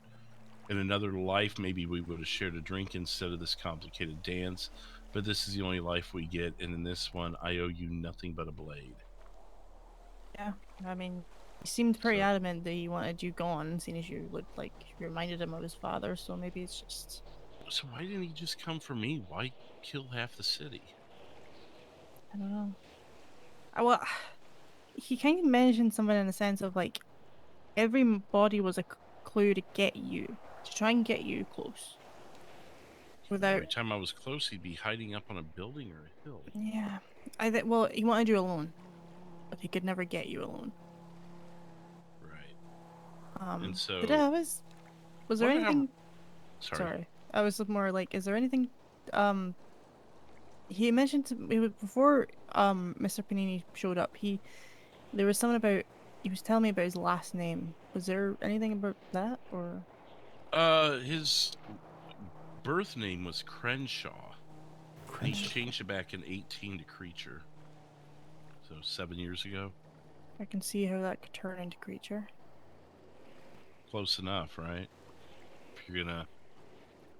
C: In another life, maybe we would have shared a drink instead of this complicated dance. But this is the only life we get, and in this one, I owe you nothing but a blade."
E: Yeah, I mean, he seemed pretty
C: So-
E: adamant that he wanted you gone, seeing as you looked like you reminded him of his father, so maybe it's just.
C: So why didn't he just come for me? Why kill half the city?
E: I don't know. Well, he kind of mentioned something in the sense of like, everybody was a clue to get you, to try and get you close. Without.
C: Every time I was close, he'd be hiding up on a building or a hill.
E: Yeah. Well, he wanted you alone, but he could never get you alone.
C: Right.
E: Um,
C: And so-
E: but yeah, was there
C: Wonder how-
E: anything?
C: Sorry.
E: Sorry, I was more like, is there anything? He mentioned to me before Mr. Panini showed up. There was something about, he was telling me about his last name. Was there anything about that or?
C: His birth name was Crenshaw. He
A: Crenshaw.
C: changed it back in 18 to Creature. So 7 years ago.
E: I can see how that could turn into Creature.
C: Close enough, right? If you're gonna...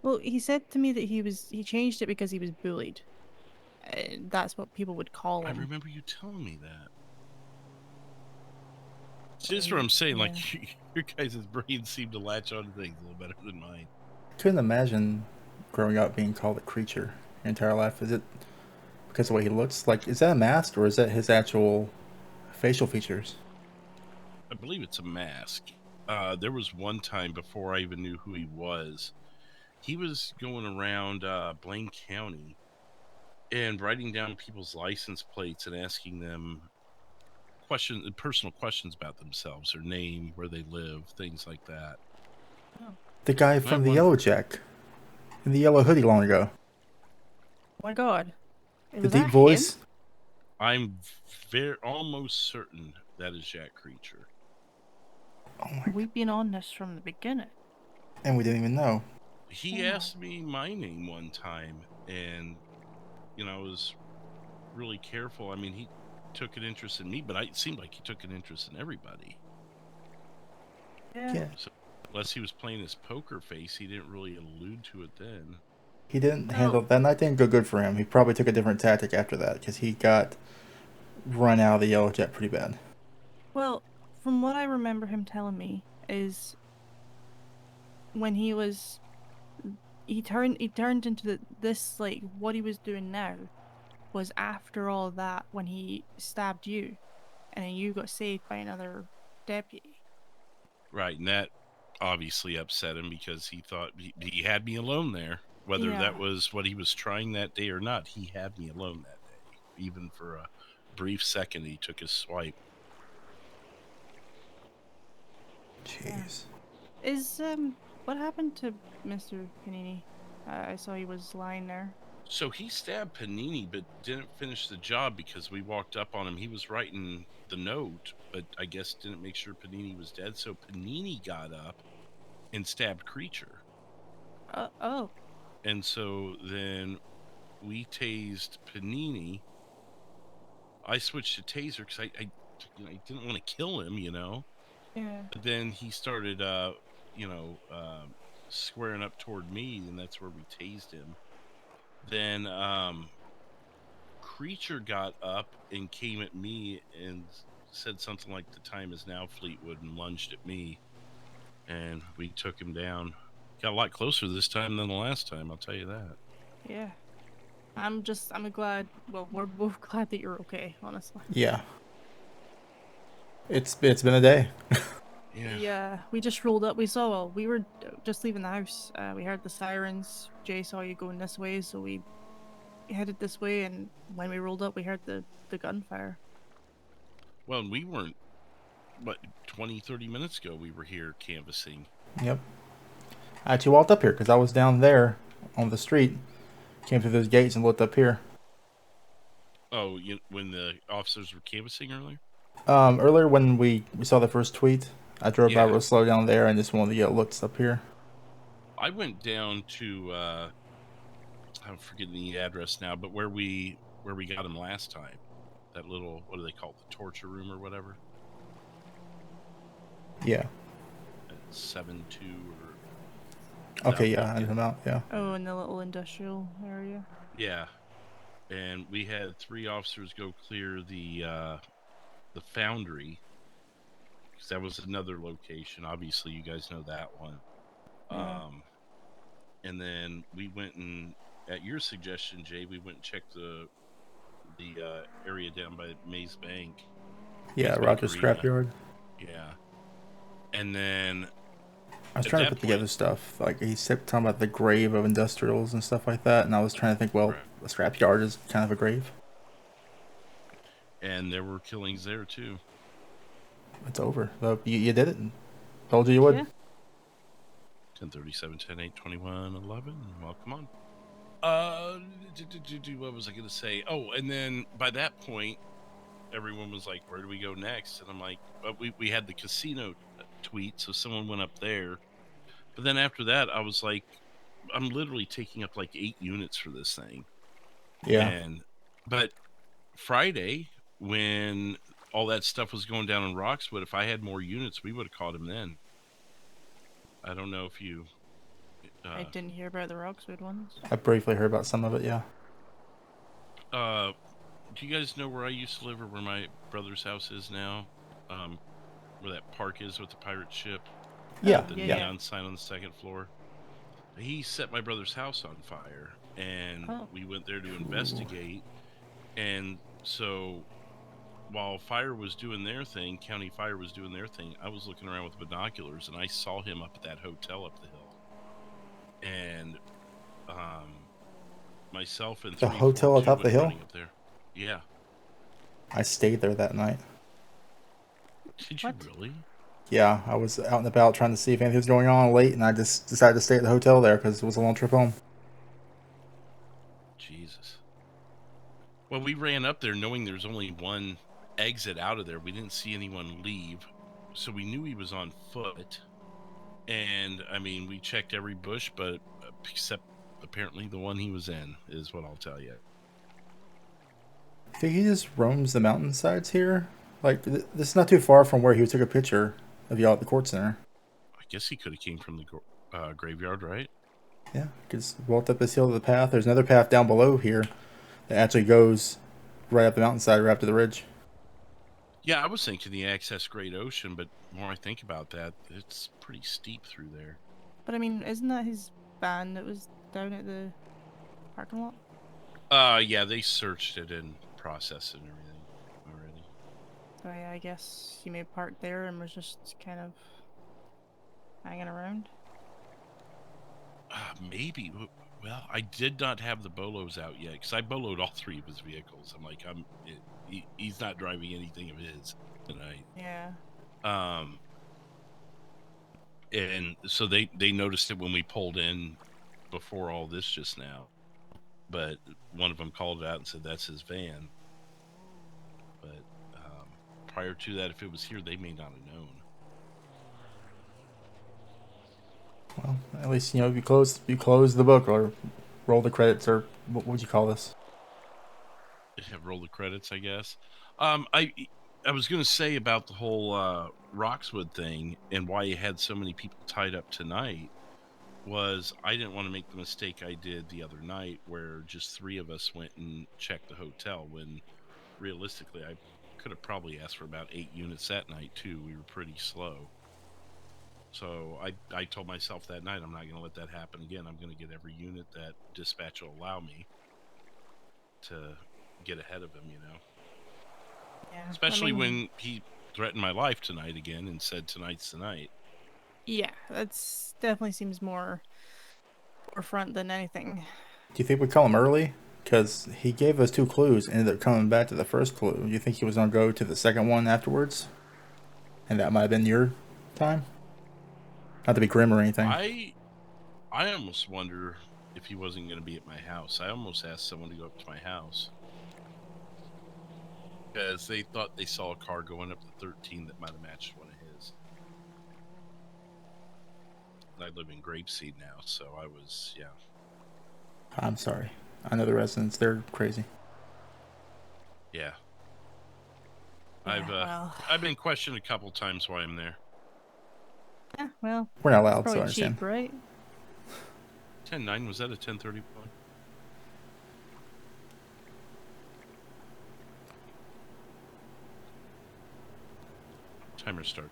E: Well, he said to me that he changed it because he was bullied. That's what people would call
C: I
E: him.
C: remember you telling me that. See, that's what I'm saying.
E: Yeah.
C: Like, your guys' brains seem to latch onto things a little better than mine.
A: Couldn't imagine growing up being called a creature your entire life. Is it because of the way he looks? Like, is that a mask or is that his actual facial features?
C: I believe it's a mask. There was one time before I even knew who he was going around Blaine County and writing down people's license plates and asking them personal questions about themselves, their name, where they live, things like that.
E: Oh.
A: The guy from the Yellow Jack. In the yellow hoodie long ago.
E: Oh my god.
A: The
E: Was
A: deep
E: that
A: voice.
E: him?
C: I'm almost certain that is Jack Creature.
A: Oh my.
E: We've been on this from the beginning.
A: And we didn't even know.
C: He
E: Oh.
C: asked me my name one time, and I was really careful. I mean, he took an interest in me, but it seemed like he took an interest in everybody.
E: Yeah.
C: So, unless he was playing his poker face, he didn't really allude to it then.
A: He didn't handle that night. Didn't go good for him. He probably took a different tactic after that because he got run out of the Yellow Jet pretty bad.
E: Well, from what I remember him telling me is when he turned into this, like, what he was doing now was after all that when he stabbed you and then you got saved by another deputy.
C: Right, and that obviously upset him because he thought he had me alone there. Whether
E: Yeah.
C: that was what he was trying that day or not, he had me alone that day. Even for a brief second, he took his swipe.
A: Jeez.
E: Is what happened to Mr. Panini? I saw he was lying there.
C: So he stabbed Panini, but didn't finish the job because we walked up on him. He was writing the note, but I guess didn't make sure Panini was dead. So Panini got up and stabbed Creature.
E: Oh.
C: And so then we tased Panini. I switched to taser because I didn't want to kill him,
E: Yeah.
C: But then he started, squaring up toward me, and that's where we tased him. Then Creature got up and came at me and said something like "the time is now, Fleetwood," and lunged at me, and we took him down. Got a lot closer this time than the last time, I'll tell you that.
E: Yeah. I'm glad. Well, we're both glad that you're okay, honestly.
A: Yeah. It's been a day.
C: Yeah.
E: Yeah, we just rolled up. We were just leaving the house. We heard the sirens. Jay saw you going this way, so we headed this way. And when we rolled up, we heard the gunfire.
C: Well, and we weren't, 20, 30 minutes ago, we were here canvassing.
A: Yep. I actually walked up here because I was down there on the street. Came through those gates and looked up here.
C: Oh, when the officers were canvassing earlier?
A: Earlier when we saw the first tweet, I drove by
C: Yeah.
A: real slow down there and just wanted to get looks up here.
C: I went down to, I'm forgetting the address now, but where we got him last time. That little, what do they call it, the torture room or whatever?
A: Yeah.
C: 7-2
A: Okay, yeah, I know about, yeah.
E: Oh, in the little industrial area.
C: Yeah. And we had 3 officers go clear the foundry, because that was another location. Obviously, you guys know that one.
E: Yeah.
C: And then we went and, at your suggestion, Jay, we went and checked the area down by Maze Bank.
A: Yeah,
C: Maze
A: Rogers
C: Bank Arena.
A: Scrapyard.
C: Yeah. And then
A: I was
C: at
A: trying to
C: that
A: put together
C: point-
A: stuff. Like, he kept talking about the grave of industrials and stuff like that, and I was trying to think, well,
C: Right.
A: the scrapyard is kind of a grave.
C: And there were killings there too.
A: It's over. Well, you did it. Told you would.
E: Yeah.
C: 10:37, 10:08, 21, 11. Well, come on. What was I going to say? Oh, and then by that point, everyone was like, where do we go next? And I'm like, well, we had the casino tweet, so someone went up there. But then after that, I was like, I'm literally taking up like 8 units for this thing.
A: Yeah.
C: But Friday, when all that stuff was going down in Roxwood, if I had more units, we would have caught him then. I don't know if you...
E: I didn't hear about the Roxwood ones.
A: I briefly heard about some of it, yeah.
C: Do you guys know where I used to live or where my brother's house is now? Where that park is with the pirate ship?
A: Yeah,
C: The
E: yeah.
C: neon sign on the 2nd floor. He set my brother's house on fire, and we went there to investigate. And so while fire was doing their thing, county fire was doing their thing, I was looking around with binoculars, and I saw him up at that hotel up the hill. And myself and
A: The hotel atop the hill?
C: up there. Yeah.
A: I stayed there that night.
C: Did you
E: What?
C: really?
A: Yeah, I was out and about trying to see if anything was going on late, and I just decided to stay at the hotel there because it was a long trip home.
C: Jesus. Well, we ran up there knowing there's only one exit out of there. We didn't see anyone leave, so we knew he was on foot. And I mean, we checked every bush, but except apparently the one he was in is what I'll tell you.
A: I think he just roams the mountainsides here. Like, this is not too far from where he took a picture of y'all at the court center.
C: I guess he could have came from the graveyard, right?
A: Yeah, just walked up this hill to the path. There's another path down below here that actually goes right up the mountainside, right up to the ridge.
C: Yeah, I was thinking the access Great Ocean, but the more I think about that, it's pretty steep through there.
E: But I mean, isn't that his van that was down at the parking lot?
C: Yeah, they searched it and processed it and everything already.
E: So yeah, I guess he may have parked there and was just kind of hanging around.
C: Maybe. Well, I did not have the bolos out yet because I boloed all three of his vehicles. I'm like, he's not driving anything of his tonight.
E: Yeah.
C: And so they noticed it when we pulled in before all this just now. But one of them called it out and said that's his van. But prior to that, if it was here, they may not have known.
A: Well, at least, you know, you close the book or roll the credits, or what would you call this?
C: Roll the credits, I guess. I was going to say about the whole Roxwood thing and why you had so many people tied up tonight was I didn't want to make the mistake I did the other night where just 3 of us went and checked the hotel when realistically I could have probably asked for about 8 units that night too. We were pretty slow. So I told myself that night I'm not going to let that happen again. I'm going to get every unit that dispatch will allow me to get ahead of him, you know.
E: Yeah.
C: Especially when he threatened my life tonight again and said tonight's the night.
E: Yeah, that's definitely seems more forefront than anything.
A: Do you think we call him early? Because he gave us 2 clues and ended up coming back to the first clue. Do you think he was going to go to the second one afterwards? And that might have been your time? Not to be grim or anything.
C: I almost wonder if he wasn't going to be at my house. I almost asked someone to go up to my house. Because they thought they saw a car going up to 13 that might have matched one of his. I live in Grapeseed now, so I was, yeah.
A: I'm sorry. I know the residents. They're crazy.
C: Yeah.
E: Yeah,
C: I've been questioned a couple times why I'm there.
E: Yeah, well,
A: We're not allowed, so I
E: probably
A: understand.
E: cheap, right?
C: 10-9, was that a 1031? Timer start.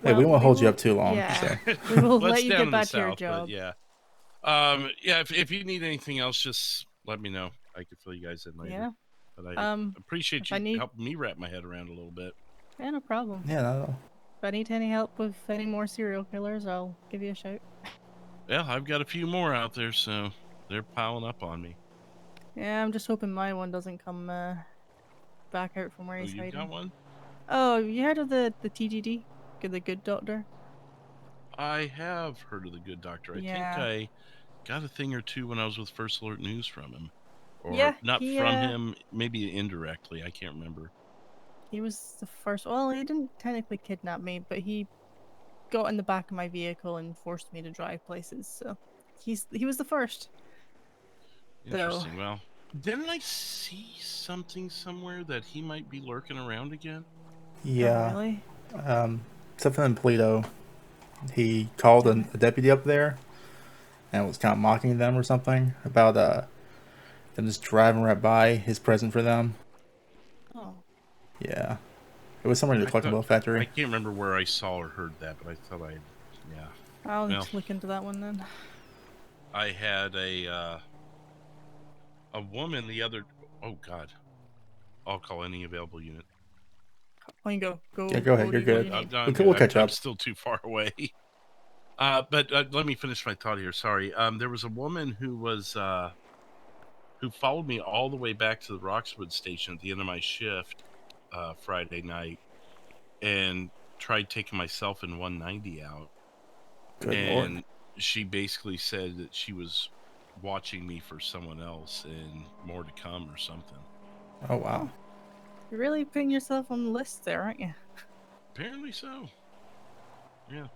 A: Hey, we
E: Well,
A: won't hold you
E: will-
A: up too long.
E: Yeah.
A: So.
E: We will
C: Let's
E: let you
C: down
E: get
C: in
E: back
C: the
E: to your
C: south,
E: job.
C: but yeah. Yeah, if you need anything else, just let me know. I can fill you guys in later.
E: Yeah.
C: But I appreciate
E: if
C: you
E: I need-
C: helping me wrap my head around a little bit.
E: Yeah, no problem.
A: Yeah, not at all.
E: If I need any help with any more serial killers, I'll give you a shout.
C: Well, I've got a few more out there, so they're piling up on me.
E: Yeah, I'm just hoping my one doesn't come back out from where
C: Oh,
E: he's
C: you
E: hiding.
C: got one?
E: Oh, you heard of the TGD? The Good Doctor?
C: I have heard of the Good Doctor. I
E: Yeah.
C: think I got a thing or two when I was with First Alert News from him. Or
E: Yeah,
C: not
E: he,
C: from him, maybe indirectly. I can't remember.
E: He was the first. Well, he didn't technically kidnap me, but he got in the back of my vehicle and forced me to drive places. So he was the first.
C: Interesting. Well, didn't I see something somewhere that he might be lurking around again?
A: Yeah.
E: Oh, really?
A: Something in Polito. He called a deputy up there and was kind of mocking them or something about them just driving right by his present for them.
E: Oh.
A: Yeah. It was somewhere in the collectible
C: I
A: factory.
C: can't remember where I saw or heard that, but I thought yeah.
E: I'll
C: Well.
E: look into that one then.
C: I had a woman the other. Oh God, I'll call any available unit.
E: Oh, you go.
A: Yeah, go ahead,
E: what
A: you're
E: do you
A: good.
E: need?
A: We'll catch
C: I'm
A: up.
C: still too far away. But let me finish my thought here. Sorry. There was a woman who was who followed me all the way back to the Roxwood station at the end of my shift Friday night, and tried taking myself and 190 out,
A: Good
C: and
A: lord.
C: she basically said that she was watching me for someone else and more to come or something.
A: Oh wow.
E: You're really putting yourself on the list there, aren't you?
C: Apparently so. Yeah.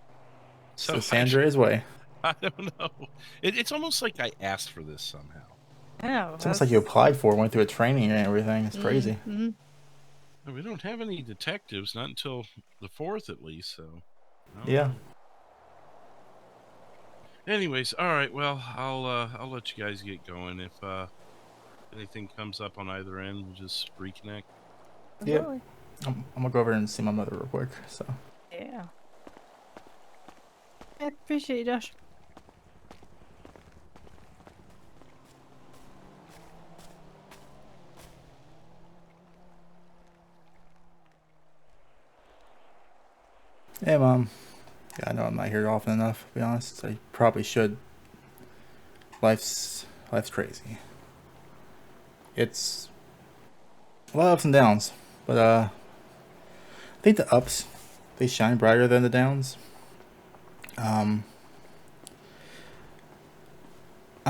A: So Sandra's way.
C: I don't know. It's almost like I asked for this somehow.
E: Yeah.
A: It's almost like you applied for it, went through a training and everything. It's crazy.
E: Mm-hmm.
C: We don't have any detectives, not until the 4th at least, so. I don't
A: Yeah.
C: know. Anyways, all right. Well, I'll let you guys get going. If anything comes up on either end, we'll just reconnect.
A: Yeah.
E: Absolutely.
A: I'm gonna go over and see my mother real quick. So.
E: Yeah. I appreciate you, Josh.
A: Hey, Mom. Yeah, I know I'm not here often enough, to be honest. I probably should. Life's crazy. It's a lot of ups and downs, but I think the ups, they shine brighter than the downs. I'm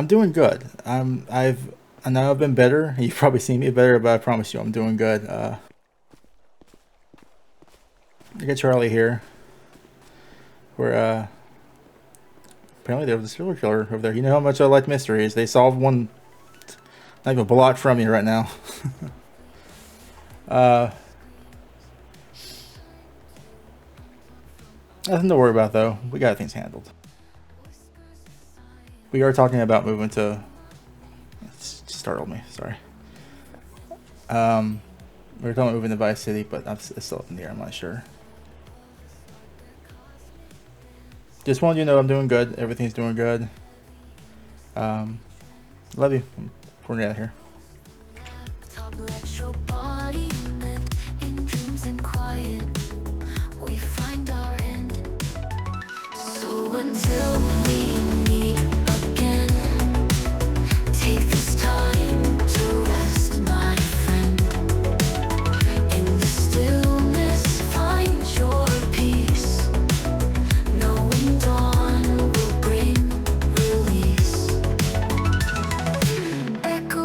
A: doing good. I know I've been better. You've probably seen me better, but I promise you I'm doing good. I got Charlie here. Where apparently there was a serial killer over there. You know how much I like mysteries. They solved one not even a block from me right now. Nothing to worry about though. We got things handled. We are talking about moving to. It startled me. Sorry. We were talking about moving to Vice City, but it's still up in the air. I'm not sure. Just wanted you to know I'm doing good. Everything's doing good. Love you. We're out of here.
G: Until